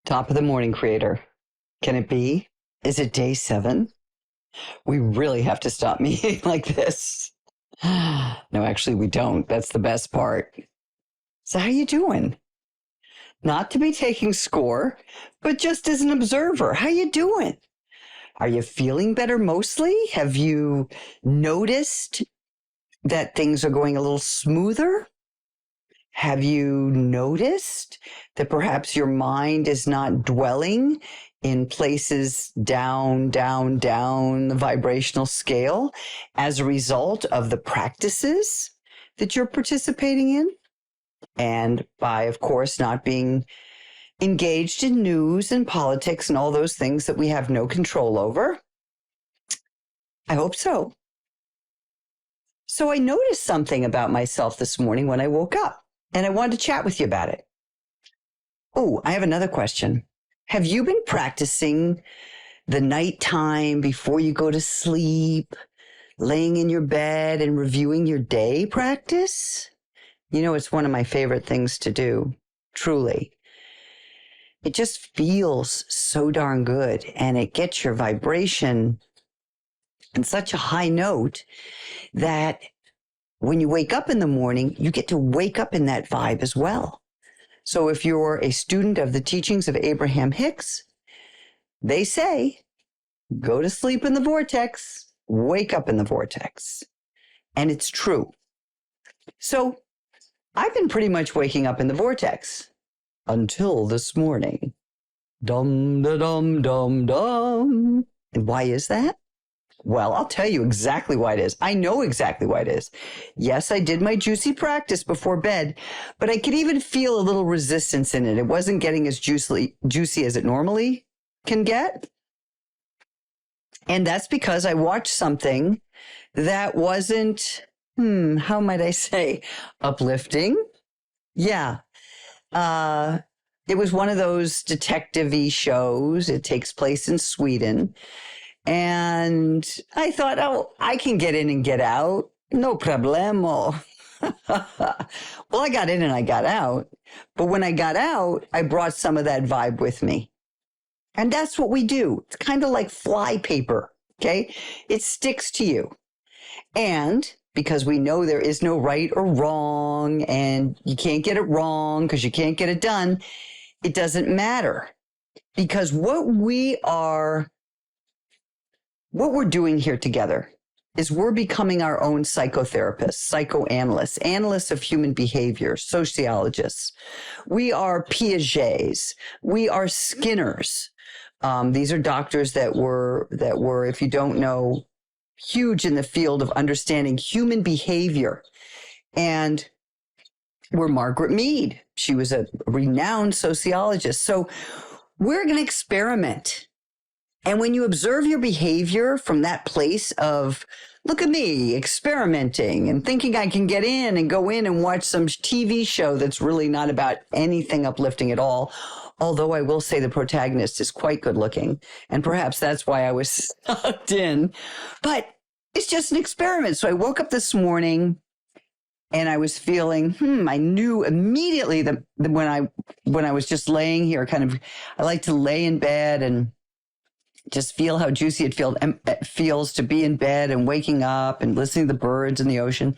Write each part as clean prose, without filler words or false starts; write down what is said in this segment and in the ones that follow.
Top of the morning, creator. Can it be? Is it day 7? We really have to stop meeting like this. No, actually, we don't. That's the best part. So how you doing? Not to be taking score, but just as an observer. How you doing? Are you feeling better mostly? Have you noticed that things are going a little smoother? Have you noticed that perhaps your mind is not dwelling in places down, down, down the vibrational scale as a result of the practices that you're participating in? And by, of course, not being engaged in news and politics and all those things that we have no control over? I hope so. So I noticed something about myself this morning when I woke up. And I wanted to chat with you about it. Oh, I have another question. Have you been practicing the nighttime before you go to sleep, laying in your bed and reviewing your day practice? You know, it's one of my favorite things to do, truly. It just feels so darn good, and it gets your vibration in such a high note that when you wake up in the morning, you get to wake up in that vibe as well. So if you're a student of the teachings of Abraham Hicks, they say, go to sleep in the vortex, wake up in the vortex. And it's true. So I've been pretty much waking up in the vortex until this morning. Dum, da, dum, dum, dum. And why is that? Well, I'll tell you exactly why it is. I know exactly why it is. Yes, I did my juicy practice before bed, but I could even feel a little resistance in it. It wasn't getting as juicy as it normally can get. And that's because I watched something that wasn't, how might I say, uplifting? Yeah. It was one of those detective-y shows. It takes place in Sweden. And I thought, oh, I can get in and get out. No problemo. Well, I got in and I got out. But when I got out, I brought some of that vibe with me. And that's what we do. It's kind of like fly paper, okay? It sticks to you. And because we know there is no right or wrong, and you can't get it wrong because you can't get it done, it doesn't matter. Because what we're doing here together is we're becoming our own psychotherapists, psychoanalysts, analysts of human behavior, sociologists. We are Piagets. We are Skinners. These are doctors that were, if you don't know, huge in the field of understanding human behavior. And we're Margaret Mead. She was a renowned sociologist. So we're going to experiment. And when you observe your behavior from that place of, look at me experimenting and thinking I can get in and go in and watch some TV show that's really not about anything uplifting at all. Although I will say the protagonist is quite good looking. And perhaps that's why I was sucked in. But it's just an experiment. So I woke up this morning and I was feeling, I knew immediately that when I was just laying here, I like to lay in bed and just feel how juicy it feels to be in bed and waking up and listening to the birds and the ocean.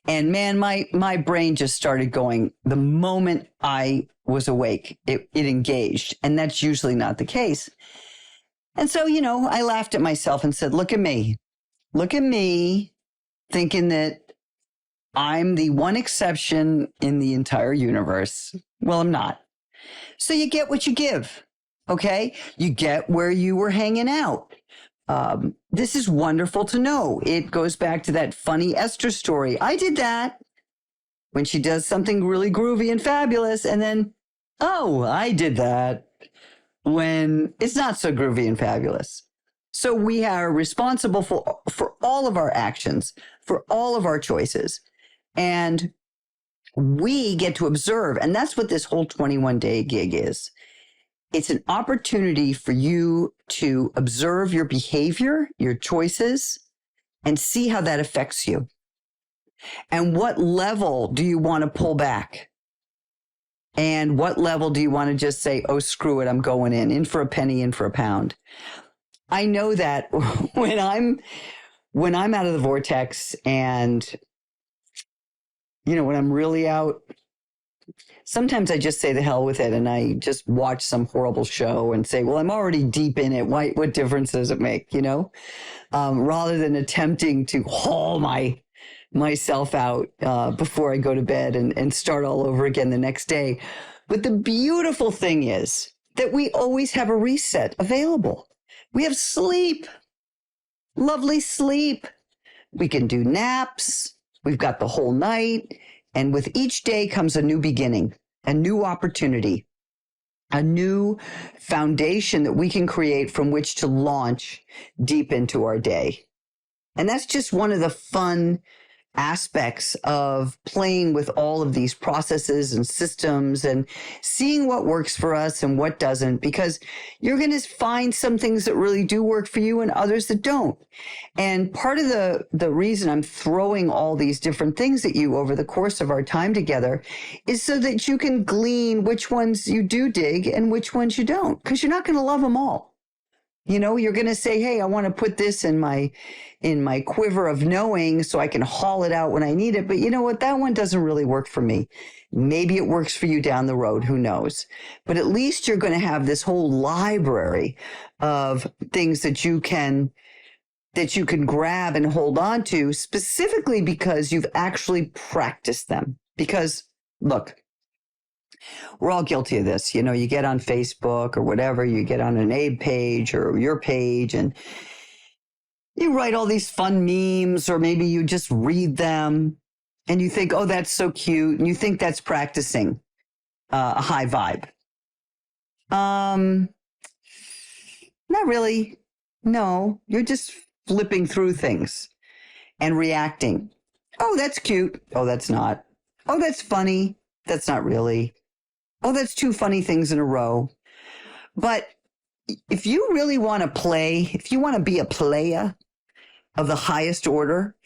And man, my brain just started going the moment I was awake. It engaged. And that's usually not the case. And so, I laughed at myself and said, look at me, thinking that I'm the one exception in the entire universe. Well, I'm not. So you get what you give. Okay, you get where you were hanging out. This is wonderful to know. It goes back to that funny Esther story. I did that when she does something really groovy and fabulous. And then, oh, I did that when it's not so groovy and fabulous. So we are responsible for all of our actions, for all of our choices. And we get to observe. And that's what this whole 21-day gig is. It's an opportunity for you to observe your behavior, your choices, and see how that affects you. And what level do you want to pull back? And what level do you want to just say, oh, screw it, I'm going in for a penny, in for a pound? I know that when I'm out of the vortex and, when I'm really out, sometimes I just say the hell with it and I just watch some horrible show and say, well, I'm already deep in it. What difference does it make, rather than attempting to haul myself out before I go to bed and start all over again the next day. But the beautiful thing is that we always have a reset available. We have sleep, lovely sleep. We can do naps. We've got the whole night. And with each day comes a new beginning, a new opportunity, a new foundation that we can create from which to launch deep into our day. And that's just one of the fun aspects of playing with all of these processes and systems and seeing what works for us and what doesn't, because you're going to find some things that really do work for you and others that don't. And part of the reason I'm throwing all these different things at you over the course of our time together is so that you can glean which ones you do dig and which ones you don't, because you're not going to love them all. You're going to say, hey, I want to put this in my quiver of knowing so I can haul it out when I need it. But you know what? That one doesn't really work for me. Maybe it works for you down the road. Who knows? But at least you're going to have this whole library of things that you can grab and hold on to, specifically because you've actually practiced them. Because look, we're all guilty of this. You get on Facebook or whatever, you get on an Abe page or your page and you write all these fun memes, or maybe you just read them and you think, oh, that's so cute. And you think that's practicing a high vibe. Not really. No, you're just flipping through things and reacting. Oh, that's cute. Oh, that's not. Oh, that's funny. That's not really. Oh, that's two funny things in a row. But if you really want to play, if you want to be a player of the highest order,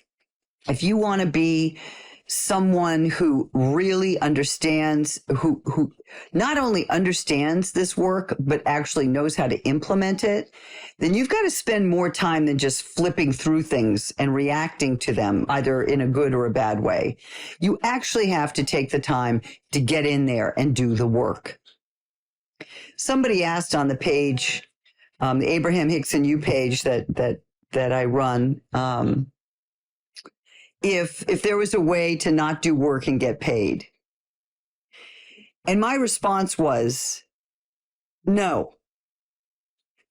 if you want to be someone who really understands, who not only understands this work, but actually knows how to implement it, then you've got to spend more time than just flipping through things and reacting to them, either in a good or a bad way. You actually have to take the time to get in there and do the work. Somebody asked on the page, the Abraham Hicks and You page that I run, if there was a way to not do work and get paid. And my response was no.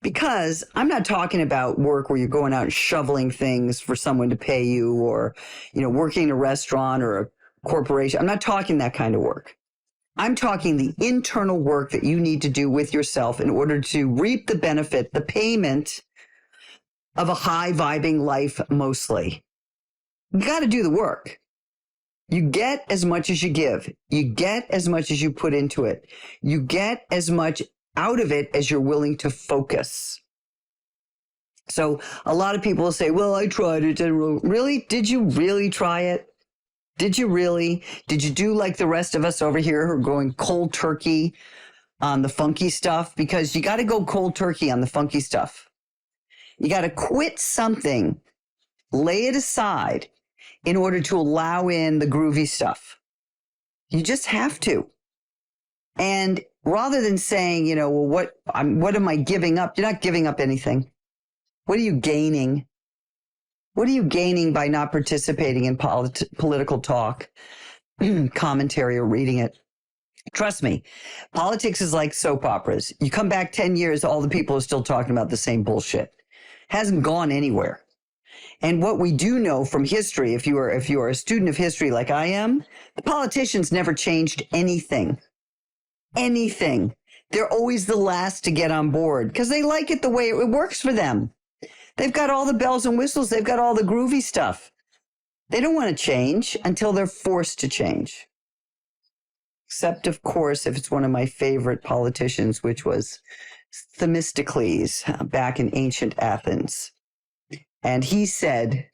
Because I'm not talking about work where you're going out and shoveling things for someone to pay you, or, working in a restaurant or a corporation. I'm not talking that kind of work. I'm talking the internal work that you need to do with yourself in order to reap the benefit, the payment of a high vibing life mostly. You got to do the work. You get as much as you give. You get as much as you put into it. You get as much out of it as you're willing to focus. So a lot of people will say, well, I tried it. Really? Did you really try it? Did you really? Did you do like the rest of us over here who are going cold turkey on the funky stuff? Because you got to go cold turkey on the funky stuff. You got to quit something, lay it aside in order to allow in the groovy stuff. You just have to. And rather than saying, well, what am I giving up? You're not giving up anything. What are you gaining? What are you gaining by not participating in political talk, commentary, or reading it? Trust me, politics is like soap operas. You come back 10 years, all the people are still talking about the same bullshit. Hasn't gone anywhere. And what we do know from history, if you are a student of history like I am, the politicians never changed anything. Anything. They're always the last to get on board because they like it the way it works for them. They've got all the bells and whistles. They've got all the groovy stuff. They don't want to change until they're forced to change. Except, of course, if it's one of my favorite politicians, which was Themistocles back in ancient Athens. And he said,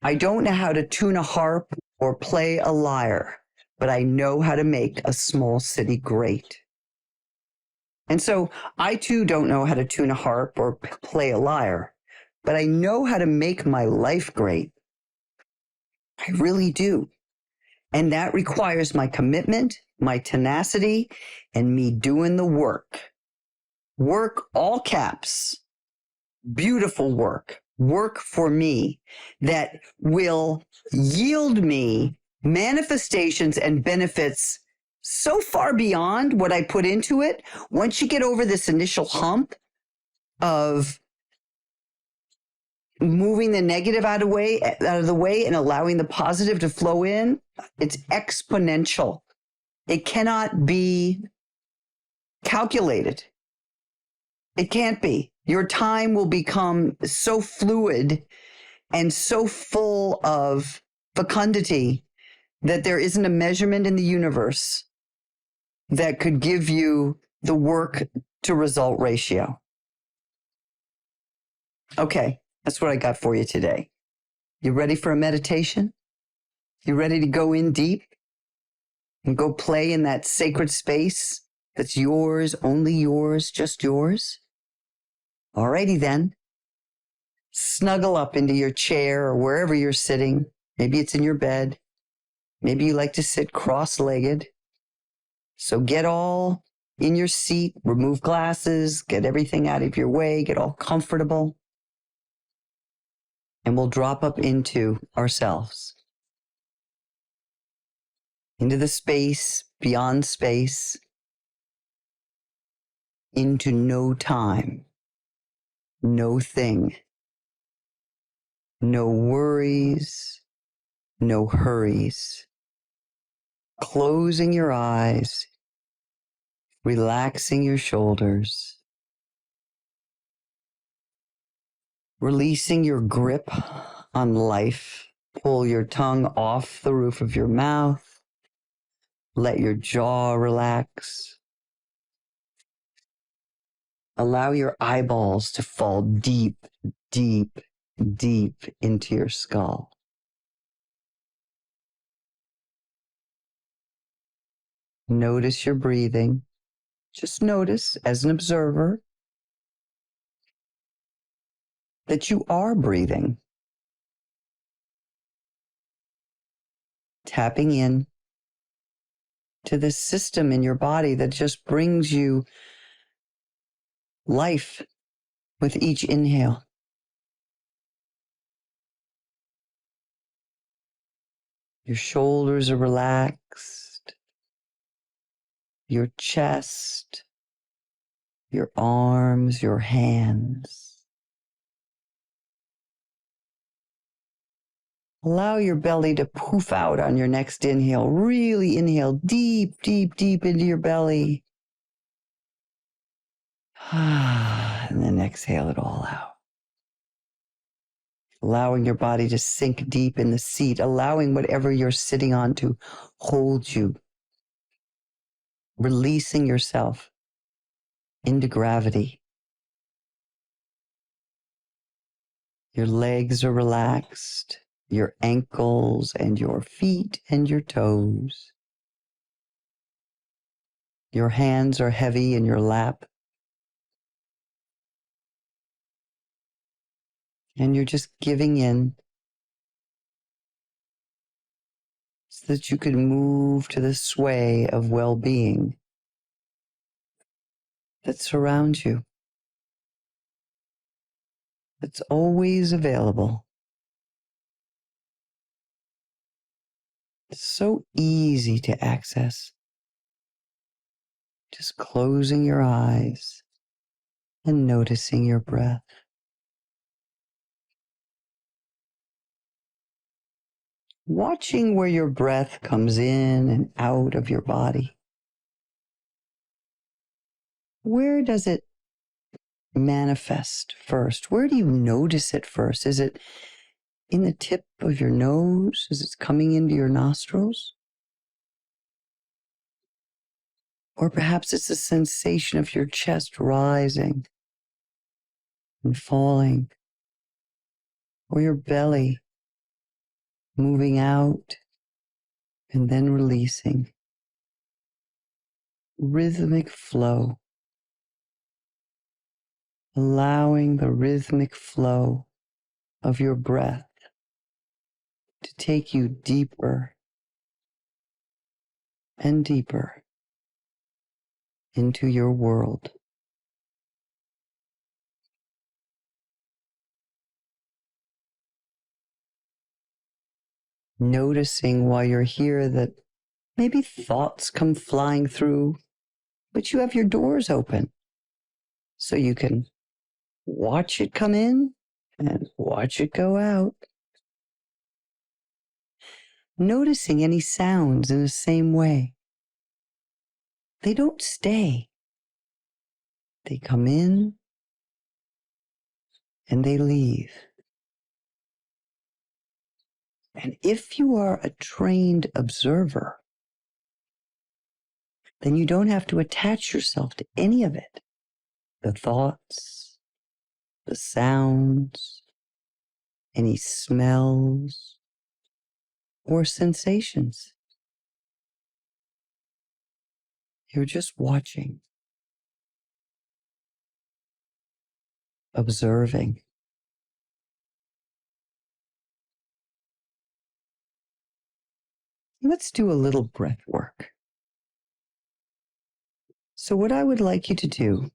I don't know how to tune a harp or play a lyre, but I know how to make a small city great. And so I too don't know how to tune a harp or play a lyre, but I know how to make my life great. I really do. And that requires my commitment, my tenacity, and me doing the work. Work, all caps, beautiful work for me that will yield me manifestations and benefits so far beyond what I put into it. Once you get over this initial hump of moving the negative out of the way and allowing the positive to flow in, it's exponential. It cannot be calculated. It can't be. Your time will become so fluid and so full of fecundity that there isn't a measurement in the universe that could give you the work to result ratio. Okay, that's what I got for you today. You ready for a meditation? You ready to go in deep and go play in that sacred space that's yours, only yours, just yours? Alrighty then. Snuggle up into your chair or wherever you're sitting. Maybe it's in your bed. Maybe you like to sit cross-legged. So get all in your seat, remove glasses, get everything out of your way, get all comfortable. And we'll drop up into ourselves, into the space, beyond space, into no time, no thing, no worries, no hurries. Closing your eyes, relaxing your shoulders, releasing your grip on life. Pull your tongue off the roof of your mouth. Let your jaw relax. Allow your eyeballs to fall deep, deep, deep into your skull. Notice your breathing. Just notice, as an observer, that you are breathing. Tapping in to this system in your body that just brings you life with each inhale. Your shoulders are relaxed. Your chest, your arms, your hands. Allow your belly to poof out on your next inhale. Really inhale deep, deep, deep into your belly. And then exhale it all out. Allowing your body to sink deep in the seat, allowing whatever you're sitting on to hold you. Releasing yourself into gravity. Your legs are relaxed, your ankles and your feet and your toes. Your hands are heavy in your lap. And you're just giving in so that you can move to the sway of well-being that surrounds you. It's always available. It's so easy to access. Just closing your eyes and noticing your breath. Watching where your breath comes in and out of your body. Where does it manifest first? Where do you notice it first? Is it in the tip of your nose? Is it coming into your nostrils? Or perhaps it's a sensation of your chest rising and falling, or your belly moving out And then releasing. Rhythmic flow. Allowing the rhythmic flow of your breath to take you deeper and deeper into your world. Noticing while you're here that maybe thoughts come flying through, but you have your doors open so you can watch it come in and watch it go out. Noticing any sounds in the same way. They don't stay. They come in and they leave. And if you are a trained observer, then you don't have to attach yourself to any of it. The thoughts, the sounds, any smells, or sensations. You're just watching, observing. Let's do a little breath work. So what I would like you to do,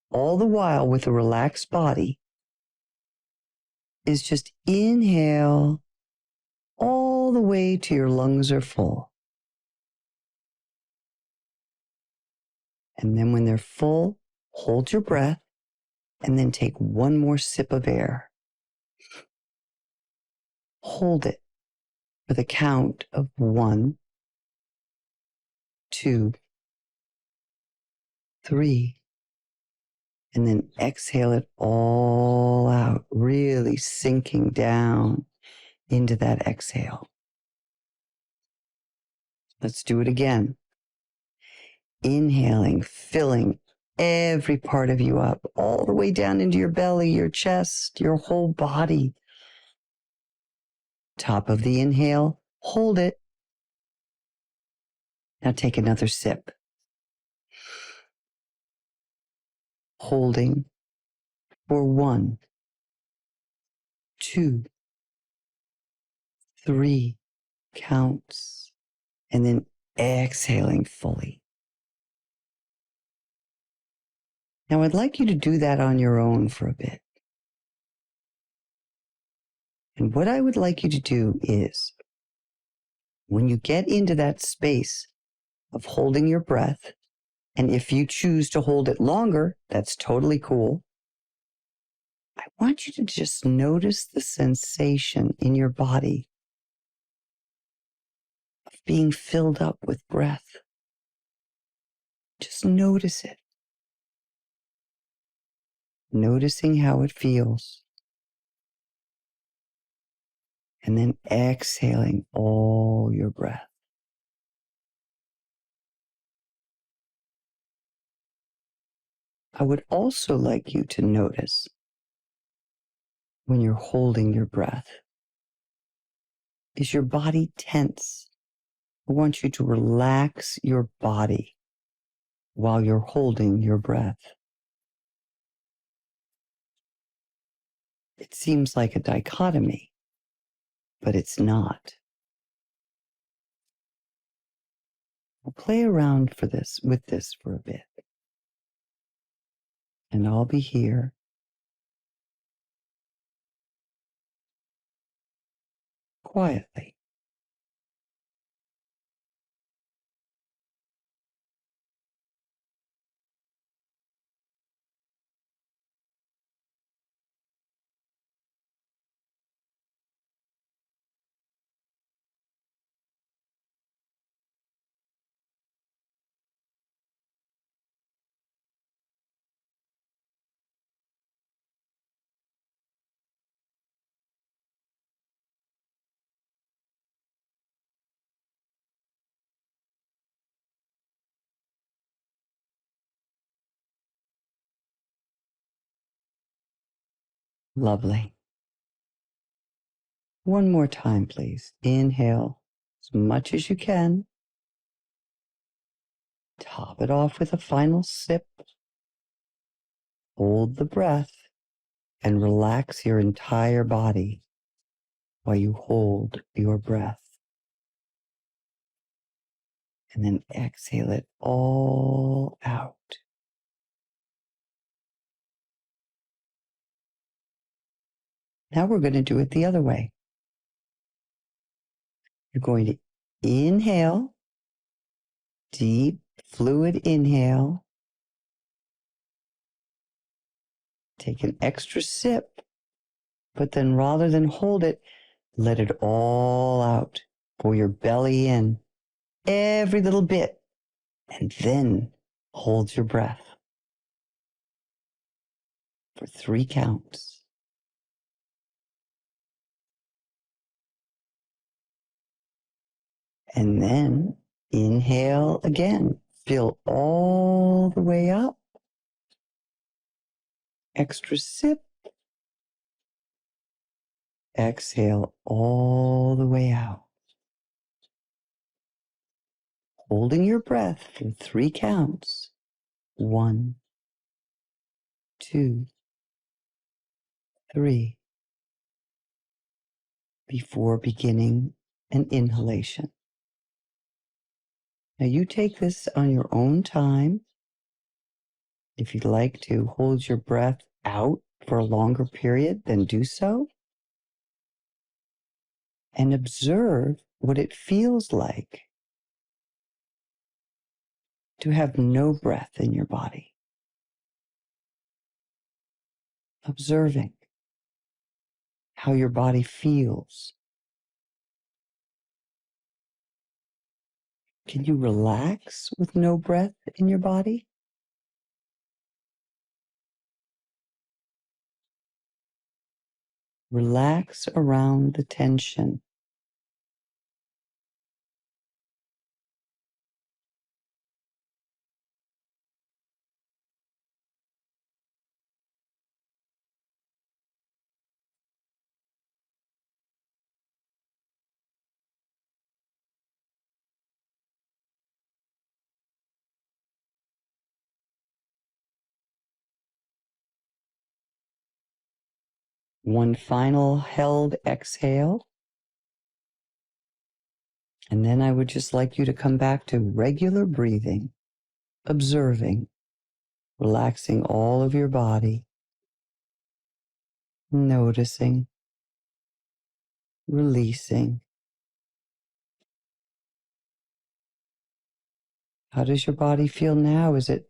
all the while with a relaxed body, is just inhale all the way till your lungs are full. And then when they're full, hold your breath and then take one more sip of air. Hold it for the count of 1, 2, 3, and then exhale it all out, really sinking down into that exhale. Let's do it again. Inhaling, filling every part of you up, all the way down into your belly, your chest, your whole body. Top of the inhale, hold it. Now take another sip. Holding for 1, 2, 3 counts, and then exhaling fully. Now I'd like you to do that on your own for a bit. And what I would like you to do is, when you get into that space of holding your breath, and if you choose to hold it longer, that's totally cool. I want you to just notice the sensation in your body of being filled up with breath. Just notice it. Noticing how it feels. And then exhaling all your breath. I would also like you to notice when you're holding your breath, is your body tense? I want you to relax your body while you're holding your breath. It seems like a dichotomy, but it's not. We'll play around with this for a bit. And I'll be here quietly. Lovely. One more time, please. Inhale. as much as you can. Top it off with a final sip. Hold the breath and relax your entire body while you hold your breath. And then exhale it all out. Now we're going to do it the other way. You're going to inhale, deep fluid inhale. Take an extra sip, but then rather than hold it, let it all out. Pull your belly in, every little bit, and then hold your breath for 3 counts. And then inhale again. Fill all the way up. Extra sip. Exhale all the way out. Holding your breath for 3 counts. 1, 2, 3. Before beginning an inhalation. Now you take this on your own time. If you'd like to hold your breath out for a longer period, then do so. And observe what it feels like to have no breath in your body. Observing how your body feels. Can you relax with no breath in your body? Relax around the tension. One final held exhale. And then I would just like you to come back to regular breathing, observing, relaxing all of your body, noticing, releasing. How does your body feel now? Is it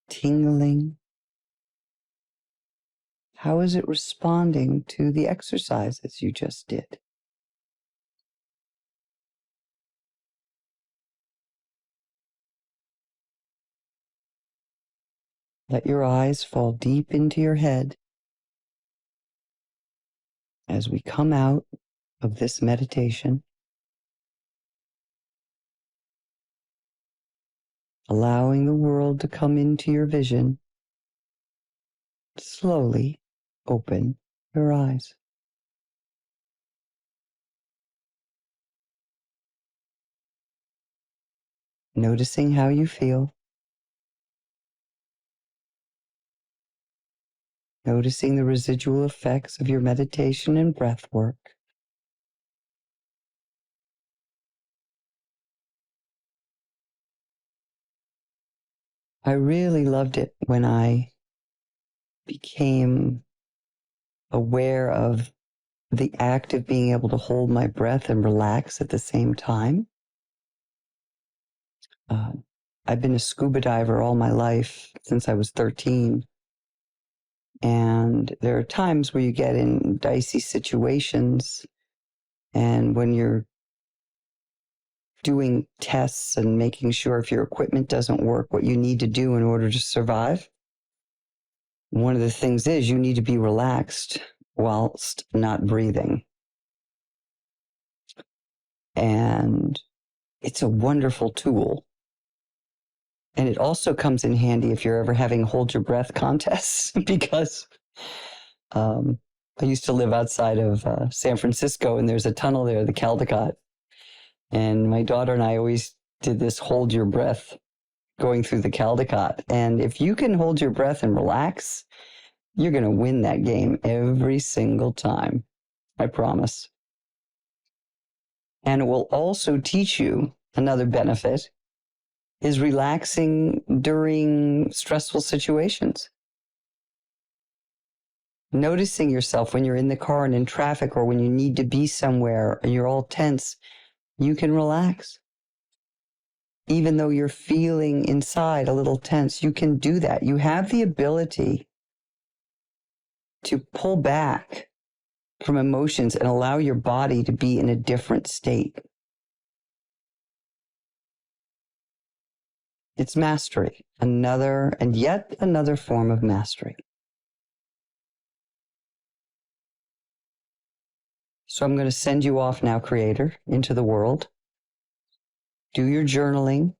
tingling? How is it responding to the exercises you just did? Let your eyes fall deep into your head as we come out of this meditation. Allowing the world to come into your vision. Slowly open your eyes. Noticing how you feel. Noticing the residual effects of your meditation and breath work. I really loved it when I became aware of the act of being able to hold my breath and relax at the same time. I've been a scuba diver all my life since I was 13. And there are times where you get in dicey situations, and when you're doing tests and making sure if your equipment doesn't work, what you need to do in order to survive, one of the things is you need to be relaxed whilst not breathing. And it's a wonderful tool. And it also comes in handy if you're ever having hold your breath contests, because I used to live outside of San Francisco, and there's a tunnel there, the Caldecott. And my daughter and I always did this hold your breath going through the Caldecott. And if you can hold your breath and relax, you're going to win that game every single time. I promise. And it will also teach you another benefit is relaxing during stressful situations. Noticing yourself when you're in the car and in traffic, or when you need to be somewhere and you're all tense, you can relax. Even though you're feeling inside a little tense, you can do that. You have the ability to pull back from emotions and allow your body to be in a different state. It's mastery, yet another form of mastery. So I'm going to send you off now, Creator, into the world. Do your journaling,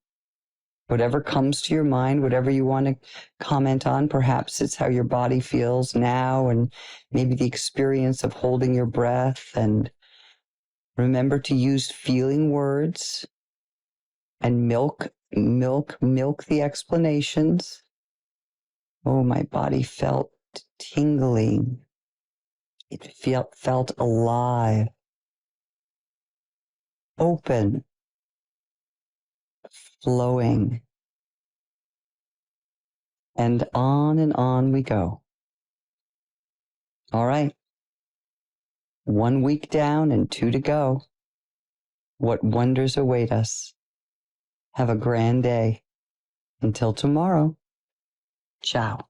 whatever comes to your mind, whatever you want to comment on. Perhaps it's how your body feels now, and maybe the experience of holding your breath. And remember to use feeling words and milk the explanations. Oh, my body felt tingling. It felt alive, open, flowing. And on we go. All right. 1 week down and 2 to go. What wonders await us. Have a grand day. Until tomorrow. Ciao.